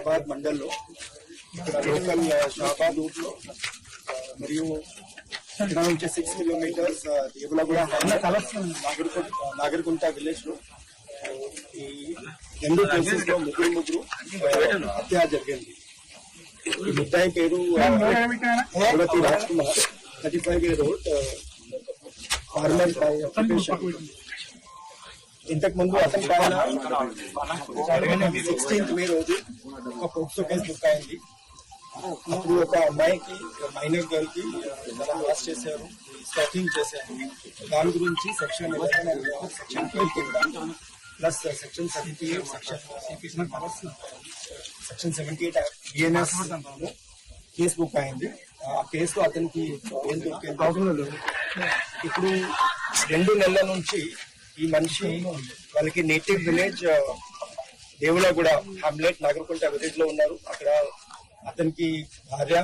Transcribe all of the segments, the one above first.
షాబాద్ మండల్లో ఇక్కడ లోకల్ షాబాద్ ఊర్లో మరియు ఇక్కడ నుంచి 6 కిలోమీటర్స్ దేవులగూడ నాగరికుంట విలేజ్ లో ఈ 2 కేసెస్ లో ముగ్గురు హత్య జరిగింది. ఈ ముద్దాయి పేరు Raj Kumar, 35 year old, farmer by occupation. ఇంతకు ముందు అతని పైన 16th మే రోజు ఒక పోక్సో కేసు బుక్ అయింది. అప్పుడు ఒక అమ్మాయికి, మైనర్ గర్ల్ కి అరెస్ట్ చేశారు, స్టాకింగ్ చేశారు. దాని గురించి section 11 section 12 plus section 78 section 78 BNS case book అయింది. ఆ కేసులో అతనికి ఏం దొరికింది. ఇప్పుడు 2 నెలల నుంచి ఈ మనిషి వాళ్ళకి నేటివ్ విలేజ్ దేవులగూడ హామ్లెట్ నాగరికుంట విలేజ్ లో ఉన్నారు. అక్కడ అతనికి భార్య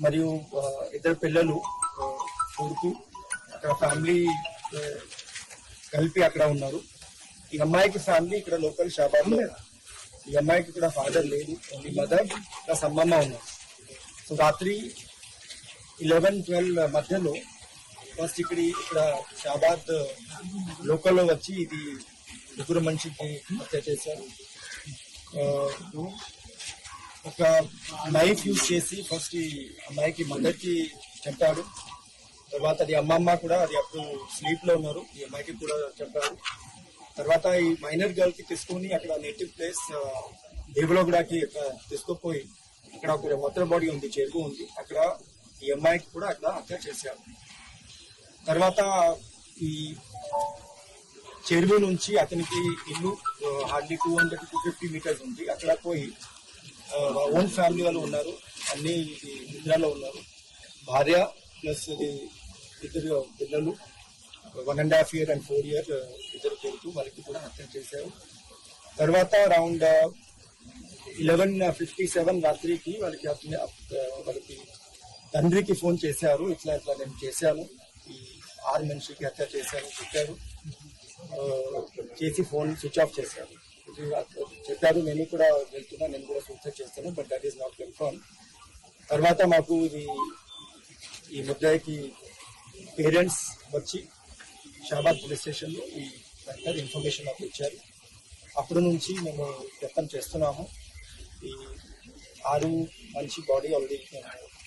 మరియు 2 పిల్లలు, కొడుకు, అక్కడ ఫ్యామిలీ కలిపి అక్కడ ఉన్నారు. ఈ అమ్మాయికి ఫ్యామిలీ ఇక్కడ లోకల్ షాబాద్ లో. ఈ అమ్మాయికి ఇక్కడ ఫాదర్ లేదు, ఓన్లీ మదర్ ప్లస్ అమ్మమ్మ ఉన్నారు. సో రాత్రి 11-12 మధ్యలో ఫస్ట్ ఇక్కడ షాబాద్ లోకల్లో వచ్చి ఇది ముగ్గురు మనిషికి హత్య చేశారు. ఒక నైఫ్ యూజ్ చేసి ఫస్ట్ ఈ అమ్మాయికి మదర్ కి చంపాడు. తర్వాత అది అమ్మమ్మ కూడా అది అప్పుడు స్లీప్ లో ఉన్నారు, ఈ అమ్మాయికి కూడా చంపారు. తర్వాత ఈ మైనర్ గర్ల్ కి తీసుకుని అక్కడ నేటివ్ ప్లేస్ దేవులగూడకి తీసుకుపోయి అక్కడ ఒక వాటర్ బాడీ ఉంది, చెరువు ఉంది, అక్కడ ఈ అమ్మాయికి కూడా అక్కడ హత్య చేశారు. తర్వాత ఈ చెరువు నుంచి అతనికి ఇల్లు హార్డ్లీ 200-250 మీటర్స్ ఉంది. అక్కడ పోయి ఓన్ ఫ్యామిలీ వాళ్ళు ఉన్నారు, అన్ని నిద్రలో ఉన్నారు. భార్య ప్లస్ 2 పిల్లలు, 1.5 year and 4 year 2 కొడుకు, వాళ్ళకి కూడా హత్య చేశారు. తర్వాత అరౌండ్ 11:57 రాత్రికి వాళ్ళకి తండ్రికి ఫోన్ చేశారు, ఇట్లా నేను చేశాను, ఈ 6 మనిషికి హత్య చేశాను చెప్పారు. చేసి ఫోన్ స్విచ్ ఆఫ్ చేశారు. చెప్పారు నేను కూడా వెళ్తున్నా, నేను కూడా సూసైడ్ చేస్తాను, but that is not confirm. తర్వాత మాకు ఈ ముద్దాయికి పేరెంట్స్ వచ్చి షాబాద్ పోలీస్ స్టేషన్ లో ఈ ఇన్ఫర్మేషన్ మాకు ఇచ్చారు. అప్పటి నుంచి మేము ప్రయత్నం చేస్తున్నాము. ఈ 6 మనిషి బాడీ ఆల్రెడీ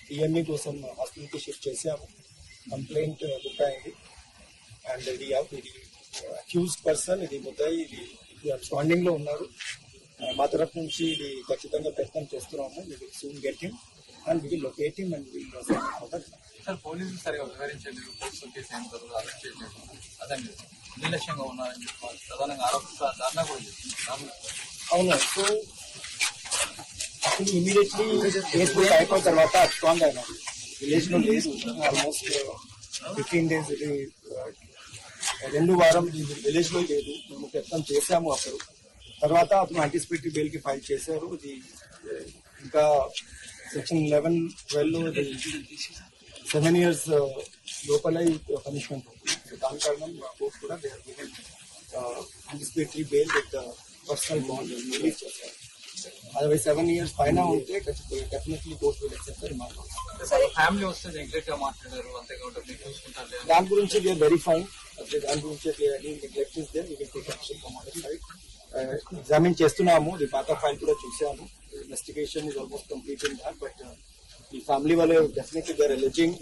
డిఎంఈ కోసం హాస్పిటల్కి షిఫ్ట్ చేసాము. కంప్లైంట్ బుక్ అయింది. అండ్ ఇది అక్యూజ్డ్ పర్సన్, ఇది ముద్దాయి, ఇది స్టాండింగ్ లో ఉన్నారు. మా తరఫు నుంచి ఇది ఖచ్చితంగా ప్రయత్నం చేస్తున్నాము. We will soon get him and we will locate him and will sir పోలీసులు సరిగా వివరించండి, పోలీసులు కేసు అయిన తర్వాత అరెస్ట్ చేయలేదు, అదండి నిర్లక్ష్యంగా ఉన్నారని చెప్పాలి ప్రధానంగా ఆరోపిస్తారు. ధర్నా కూడా చేస్తుంది. అవును. సో అసలు ఇమీడియట్లీ కేసు బుక్ అయిపోయిన తర్వాత స్ట్రాంగ్ అయినారు. విలేజ్ లో లేదు, ఆల్మోస్ట్ 15 days, ఇది 2 వారం విలేజ్ లో లేదు. మేము ప్రయత్నం చేశాము అప్పుడు. తర్వాత అతను యాంటిసిపేటరీ బెయిల్ కి ఫైల్ చేశారు. ఇది ఇంకా సెక్షన్ 11-12 7 years లోపల పనిష్మెంట్ ఉంటుంది. దాని కారణం కోర్టు కూడా anticipatory bail with personal bond release చేశారు. అదే 7 years పైన ఉంటే definitely court will accept family వస్తే నెగ్లెక్ట్ గా మాట్లాడారు, అంతేకాకుండా మీరు చూసుకుంటారు. దాని గురించి వీఆర్ వెరిఫైంగ్. దాని గురించి neglect is there, we will take action from our side. Examine చేస్తున్నాము. ఇది పాత ఫైల్ కూడా చూసాము. Investigation is almost complete in that. But ఈ ఫ్యామిలీ వాళ్ళు definitely they are alleging.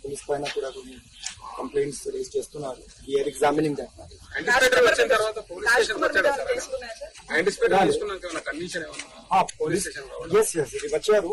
Police పైన కూడా కొన్ని కంప్లైంట్స్ రేజ్ చేస్తున్నారు. We're examining that. యాంటిసిపేటర్ తీసుకున్నాక కండిషన్ ఏమన్నా పోలీస్ స్టేషన్ ఇది వచ్చారు.